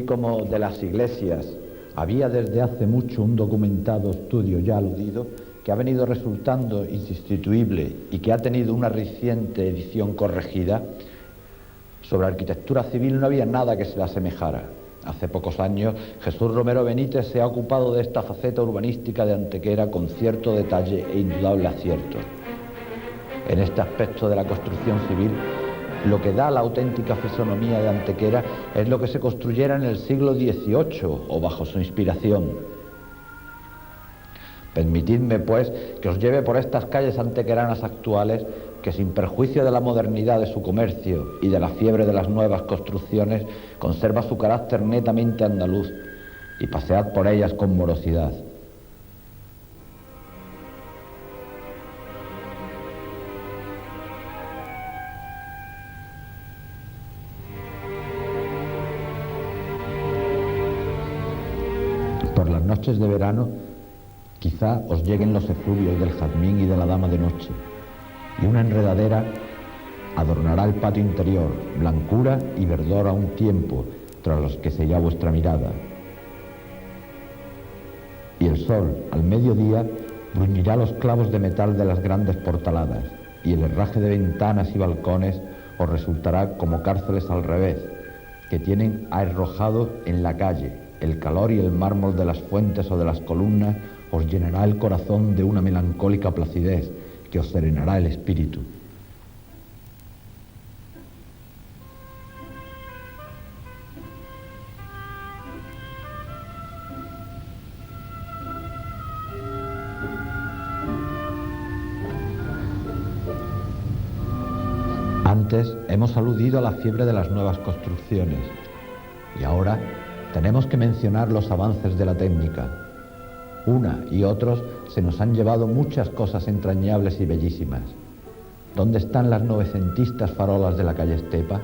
como de las iglesias había desde hace mucho un documentado estudio ya aludido, que ha venido resultando insustituible y que ha tenido una reciente edición corregida, sobre arquitectura civil no había nada que se le asemejara. Hace pocos años Jesús Romero Benítez se ha ocupado de esta faceta urbanística de Antequera con cierto detalle e indudable acierto. En este aspecto de la construcción civil, lo que da la auténtica fisonomía de Antequera es lo que se construyera en el siglo XVIII o bajo su inspiración. Permitidme, pues, que os lleve por estas calles antequeranas actuales, que sin perjuicio de la modernidad de su comercio y de la fiebre de las nuevas construcciones, conserva su carácter netamente andaluz, y pasead por ellas con morosidad. Por las noches de verano, quizá os lleguen los efluvios del jazmín y de la dama de noche, y una enredadera adornará el patio interior, blancura y verdor a un tiempo, tras los que se irá vuestra mirada. Y el sol, al mediodía, bruñirá los clavos de metal de las grandes portaladas, y el herraje de ventanas y balcones os resultará como cárceles al revés, que tienen arrojado en la calle. El calor y el mármol de las fuentes o de las columnas os llenará el corazón de una melancólica placidez que os serenará el espíritu. Antes hemos aludido a la fiebre de las nuevas construcciones y ahora tenemos que mencionar los avances de la técnica. Una y otros se nos han llevado muchas cosas entrañables y bellísimas. ¿Dónde están las novecentistas farolas de la calle Estepa?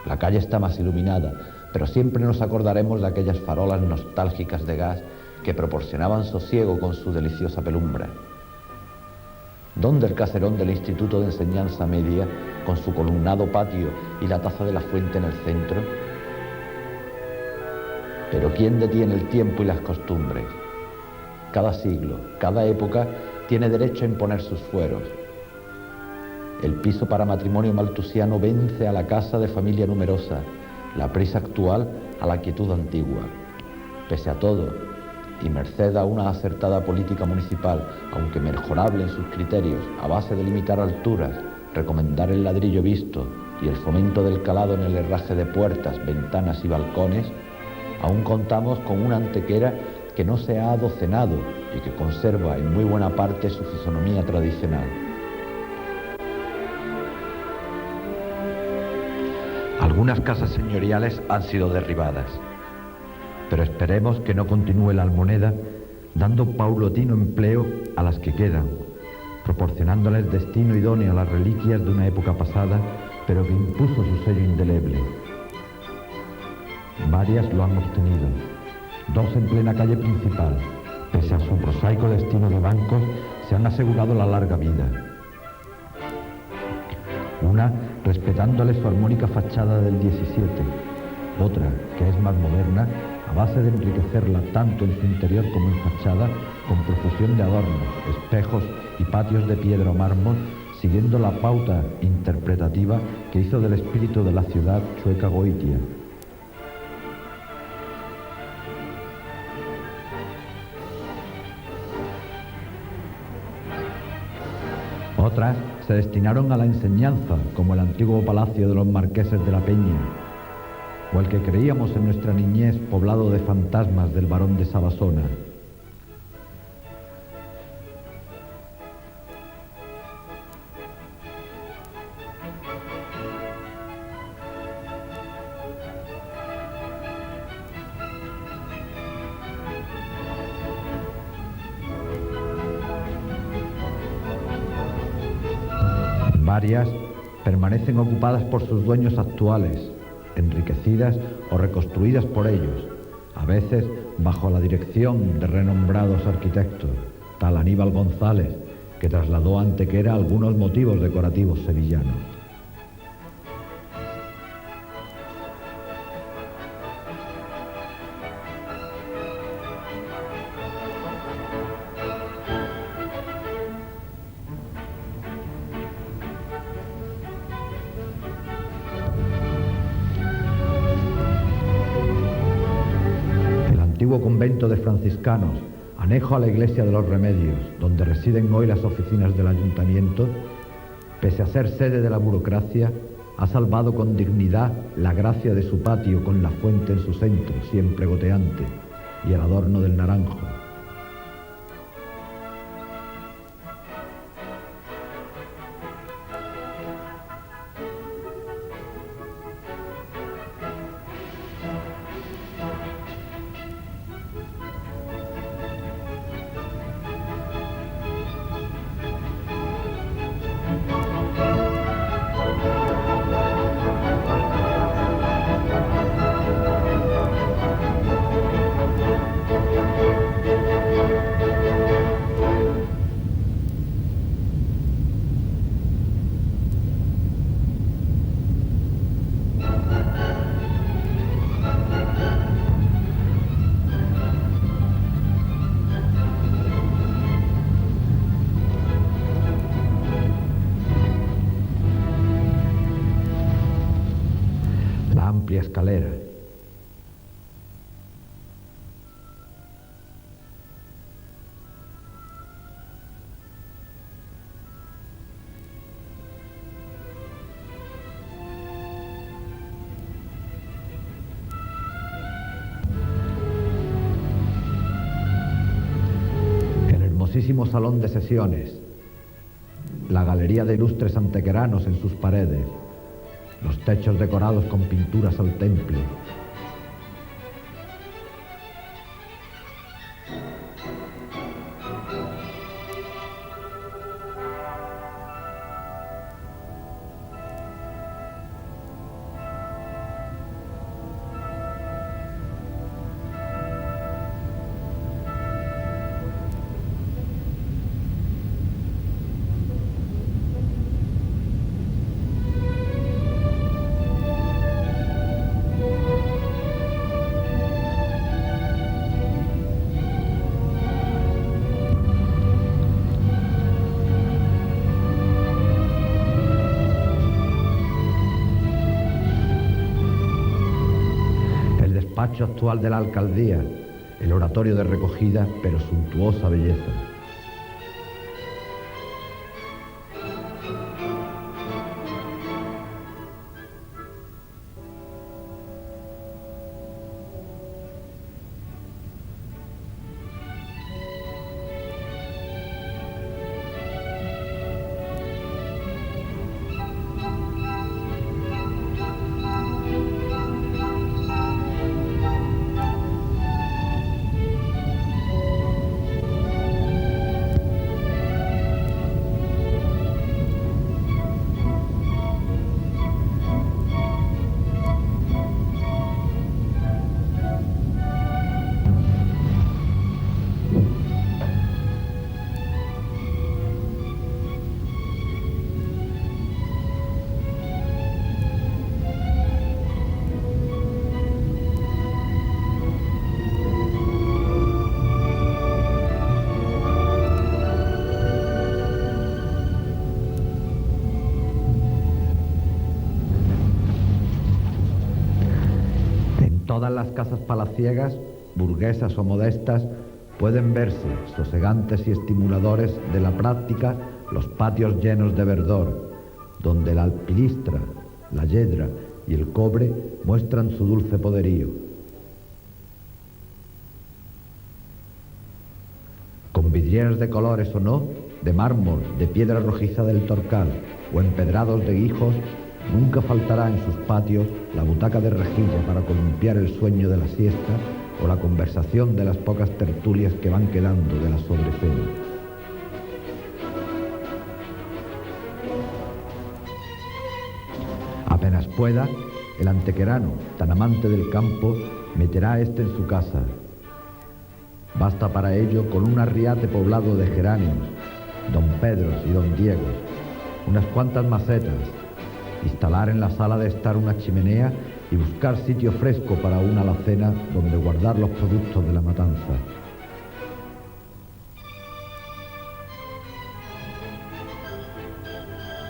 La calle está más iluminada, pero siempre nos acordaremos de aquellas farolas nostálgicas de gas que proporcionaban sosiego con su deliciosa penumbra. ¿Dónde el caserón del Instituto de Enseñanza Media, con su columnado patio y la taza de la fuente en el centro? Pero ¿quién detiene el tiempo y las costumbres? Cada siglo, cada época tiene derecho a imponer sus fueros. El piso para matrimonio maltusiano vence a la casa de familia numerosa, la prisa actual a la quietud antigua. Pese a todo, y merced a una acertada política municipal, aunque mejorable en sus criterios, a base de limitar alturas, recomendar el ladrillo visto y el fomento del calado en el herraje de puertas, ventanas y balcones, aún contamos con una Antequera que no se ha adocenado y que conserva en muy buena parte su fisonomía tradicional. Algunas casas señoriales han sido derribadas, pero esperemos que no continúe la almoneda dando paulatino empleo a las que quedan, proporcionándoles destino idóneo a las reliquias de una época pasada, pero que impuso su sello indeleble. Varias lo han obtenido, dos en plena calle principal, pese a su prosaico destino de bancos, se han asegurado la larga vida. Una respetándole su armónica fachada del 17, otra, que es más moderna, a base de enriquecerla tanto en su interior como en fachada, con profusión de adornos, espejos y patios de piedra o mármol, siguiendo la pauta interpretativa que hizo del espíritu de la ciudad Chueca Goitia. Otras se destinaron a la enseñanza, como el antiguo palacio de los marqueses de la Peña, o el que creíamos en nuestra niñez poblado de fantasmas del barón de Sabasona. Varias permanecen ocupadas por sus dueños actuales, enriquecidas o reconstruidas por ellos, a veces bajo la dirección de renombrados arquitectos, tal Aníbal González, que trasladó a Antequera algunos motivos decorativos sevillanos. antiguo convento de franciscanos, anejo a la iglesia de los Remedios, donde residen hoy las oficinas del ayuntamiento, pese a ser sede de la burocracia, ha salvado con dignidad la gracia de su patio con la fuente en su centro, siempre goteante, y el adorno del naranjo. Amplia escalera. El hermosísimo salón de sesiones, la galería de ilustres antequeranos en sus paredes, los techos decorados con pinturas al temple. Despacho actual de la alcaldía, el oratorio de recogida, pero suntuosa belleza. Todas las casas palaciegas, burguesas o modestas, pueden verse, sosegantes y estimuladores de la práctica, los patios llenos de verdor, donde la alpilistra, la yedra y el cobre muestran su dulce poderío. Con vidrieras de colores o no, de mármol, de piedra rojiza del Torcal o empedrados de guijos, nunca faltará en sus patios la butaca de rejilla para columpiar el sueño de la siesta o la conversación de las pocas tertulias que van quedando de la sobrecena. Apenas pueda, el antequerano, tan amante del campo, meterá a este en su casa. Basta para ello con un arriate poblado de geranios, don Pedros y don Diegos, unas cuantas macetas, instalar en la sala de estar una chimenea y buscar sitio fresco para una alacena donde guardar los productos de la matanza.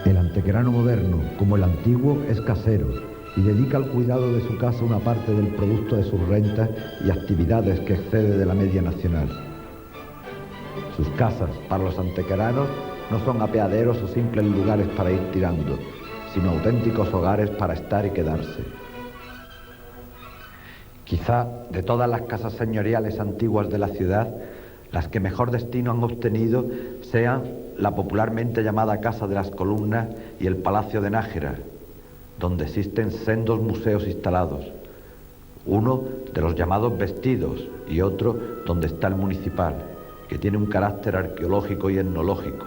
El antequerano moderno, como el antiguo, es casero y dedica al cuidado de su casa una parte del producto de sus rentas y actividades que excede de la media nacional. Sus casas, para los antequeranos, no son apeaderos o simples lugares para ir tirando, sino auténticos hogares para estar y quedarse. Quizá de todas las casas señoriales antiguas de la ciudad, las que mejor destino han obtenido sean la popularmente llamada Casa de las Columnas y el Palacio de Nájera, donde existen sendos museos instalados, uno de los llamados Vestidos y otro donde está el municipal, que tiene un carácter arqueológico y etnológico.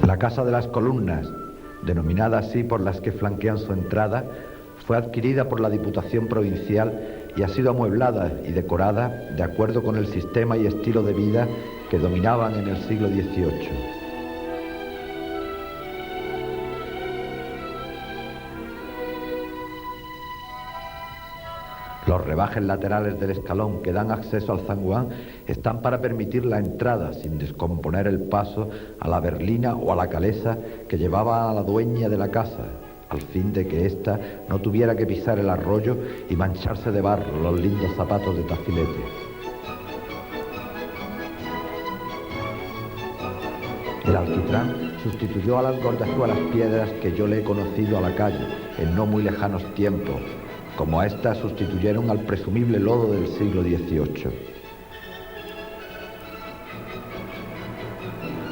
La Casa de las Columnas, denominada así por las que flanquean su entrada, fue adquirida por la Diputación Provincial y ha sido amueblada y decorada de acuerdo con el sistema y estilo de vida que dominaban en el siglo XVIII. Los rebajes laterales del escalón que dan acceso al zaguán están para permitir la entrada sin descomponer el paso a la berlina o a la calesa que llevaba a la dueña de la casa, al fin de que ésta no tuviera que pisar el arroyo y mancharse de barro los lindos zapatos de tafilete. El alquitrán sustituyó a las gordazuelas piedras que yo le he conocido a la calle en no muy lejanos tiempos, como a éstas sustituyeron al presumible lodo del siglo XVIII.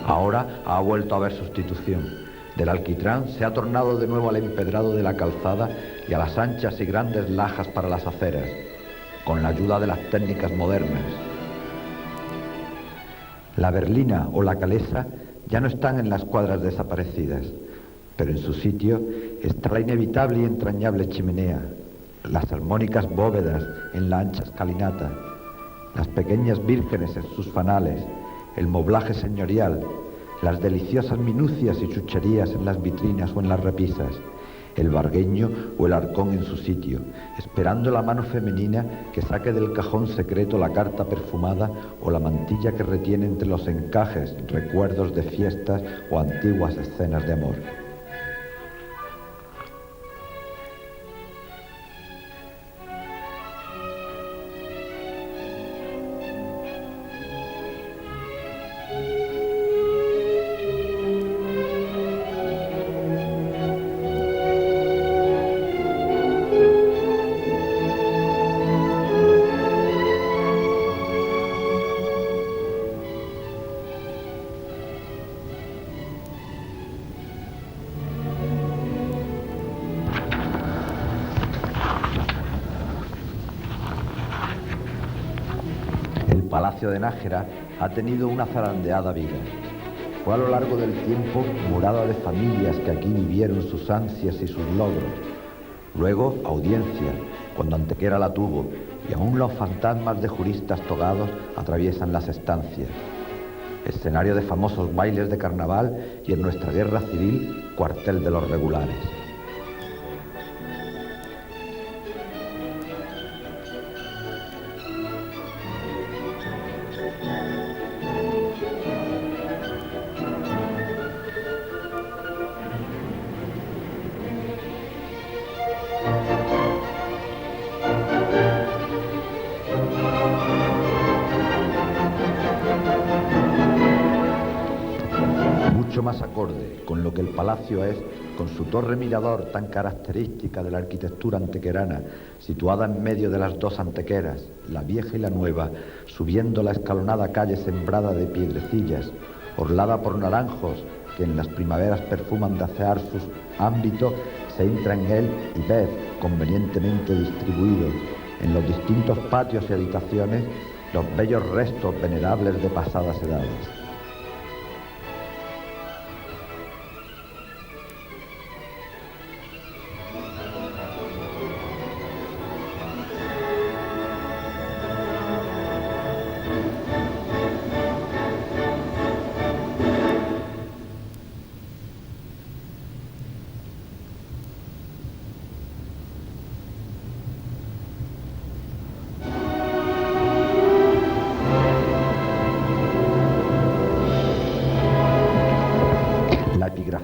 Ahora ha vuelto a haber sustitución. Del alquitrán se ha tornado de nuevo al empedrado de la calzada y a las anchas y grandes lajas para las aceras, con la ayuda de las técnicas modernas. La berlina o la calesa ya no están en las cuadras desaparecidas, pero en su sitio está la inevitable y entrañable chimenea, las armónicas bóvedas en la ancha escalinata, las pequeñas vírgenes en sus fanales, el moblaje señorial, las deliciosas minucias y chucherías en las vitrinas o en las repisas, el vargueño o el arcón en su sitio, esperando la mano femenina que saque del cajón secreto la carta perfumada o la mantilla que retiene entre los encajes recuerdos de fiestas o antiguas escenas de amor. El Palacio de Nájera ha tenido una zarandeada vida. Fue a lo largo del tiempo morada de familias que aquí vivieron sus ansias y sus logros. Luego, audiencia, cuando Antequera la tuvo, y aún los fantasmas de juristas togados atraviesan las estancias. Escenario de famosos bailes de carnaval y en nuestra guerra civil, cuartel de los regulares. Mucho más acorde con lo que el palacio es, con su torre mirador tan característica de la arquitectura antequerana, situada en medio de las dos Antequeras, la vieja y la nueva, subiendo la escalonada calle sembrada de piedrecillas, orlada por naranjos que en las primaveras perfuman de asear sus ámbitos, se entra en él y ve, convenientemente distribuidos en los distintos patios y habitaciones, los bellos restos venerables de pasadas edades.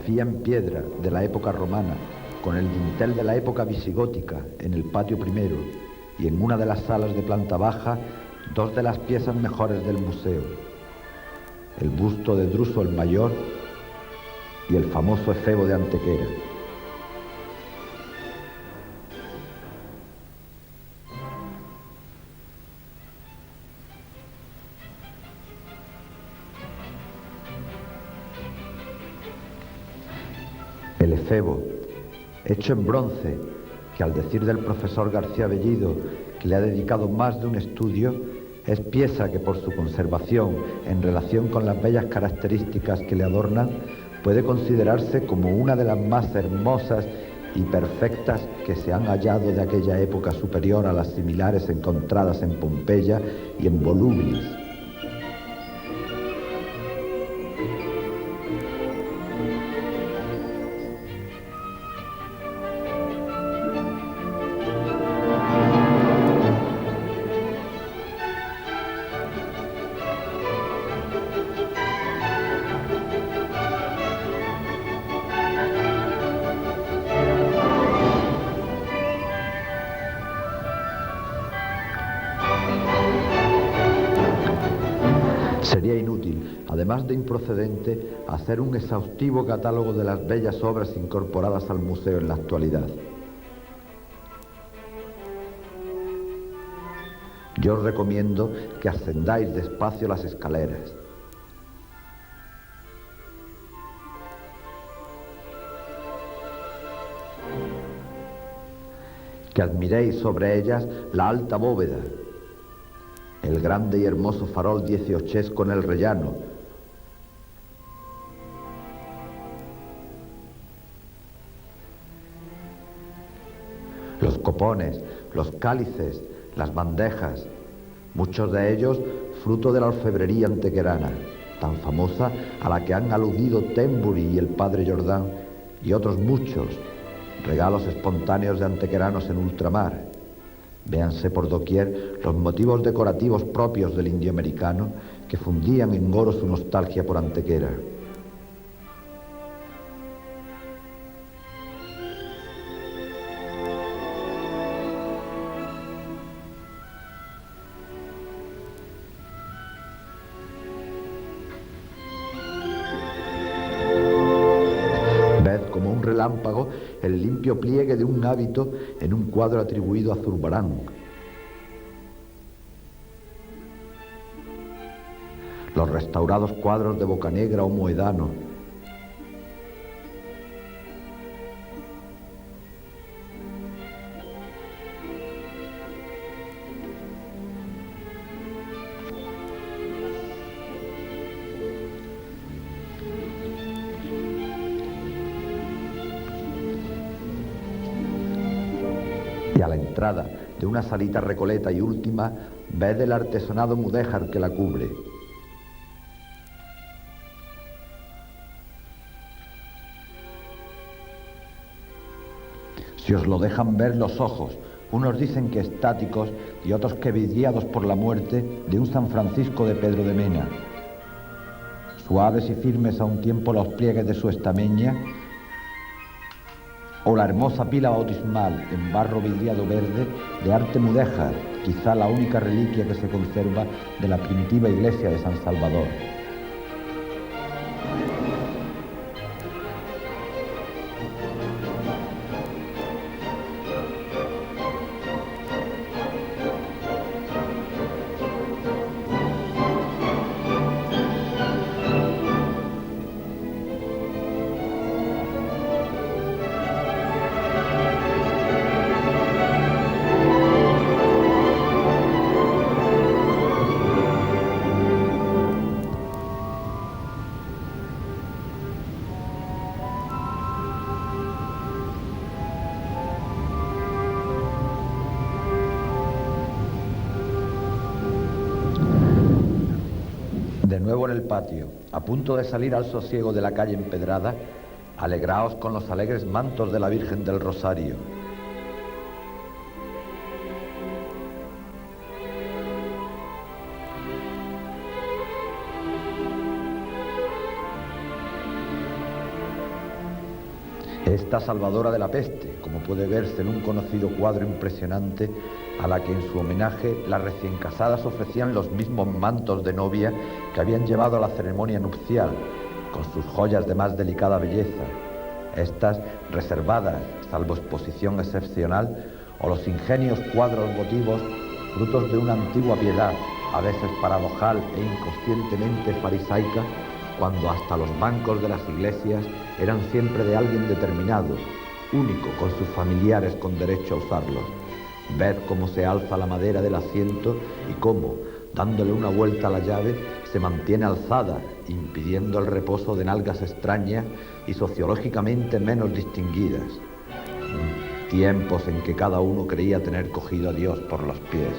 grafía en piedra de la época romana, con el dintel de la época visigótica en el patio primero y en una de las salas de planta baja, dos de las piezas mejores del museo: el busto de Druso el Mayor y el famoso efebo de Antequera. El efebo, hecho en bronce, que al decir del profesor García Bellido, que le ha dedicado más de un estudio, es pieza que por su conservación en relación con las bellas características que le adornan, puede considerarse como una de las más hermosas y perfectas que se han hallado de aquella época superior a las similares encontradas en Pompeya y en Volubilis. Sería inútil, además de improcedente, hacer un exhaustivo catálogo de las bellas obras incorporadas al museo en la actualidad. Yo os recomiendo que ascendáis despacio las escaleras. Que admiréis sobre ellas la alta bóveda, el grande y hermoso farol dieciochesco en el rellano, los copones, los cálices, las bandejas, muchos de ellos fruto de la orfebrería antequerana, tan famosa a la que han aludido Tembury y el padre Jordán, y otros muchos, regalos espontáneos de antequeranos en ultramar. Véanse por doquier los motivos decorativos propios del indioamericano que fundían en oro su nostalgia por Antequera. Ved como un relámpago el limpio pliegue de un hábito en un cuadro atribuido a Zurbarán. Los restaurados cuadros de Bocanegra o Moedano. Y a la entrada de una salita recoleta y última, ved el artesonado mudéjar que la cubre. Si os lo dejan ver los ojos, unos dicen que estáticos y otros que vidriados por la muerte de un San Francisco de Pedro de Mena. Suaves y firmes a un tiempo los pliegues de su estameña, o la hermosa pila bautismal en barro vidriado verde de arte mudéjar, quizá la única reliquia que se conserva de la primitiva iglesia de San Salvador. De nuevo en el patio, a punto de salir al sosiego de la calle empedrada, alegraos con los alegres mantos de la Virgen del Rosario. Esta salvadora de la peste, como puede verse en un conocido cuadro impresionante, a la que en su homenaje las recién casadas ofrecían los mismos mantos de novia que habían llevado a la ceremonia nupcial, con sus joyas de más delicada belleza, estas reservadas, salvo exposición excepcional, o los ingenios cuadros votivos, frutos de una antigua piedad, a veces paradojal e inconscientemente farisaica, cuando hasta los bancos de las iglesias eran siempre de alguien determinado, único con sus familiares con derecho a usarlos. Ved cómo se alza la madera del asiento y cómo, dándole una vuelta a la llave, se mantiene alzada, impidiendo el reposo de nalgas extrañas y sociológicamente menos distinguidas. Tiempos en que cada uno creía tener cogido a Dios por los pies.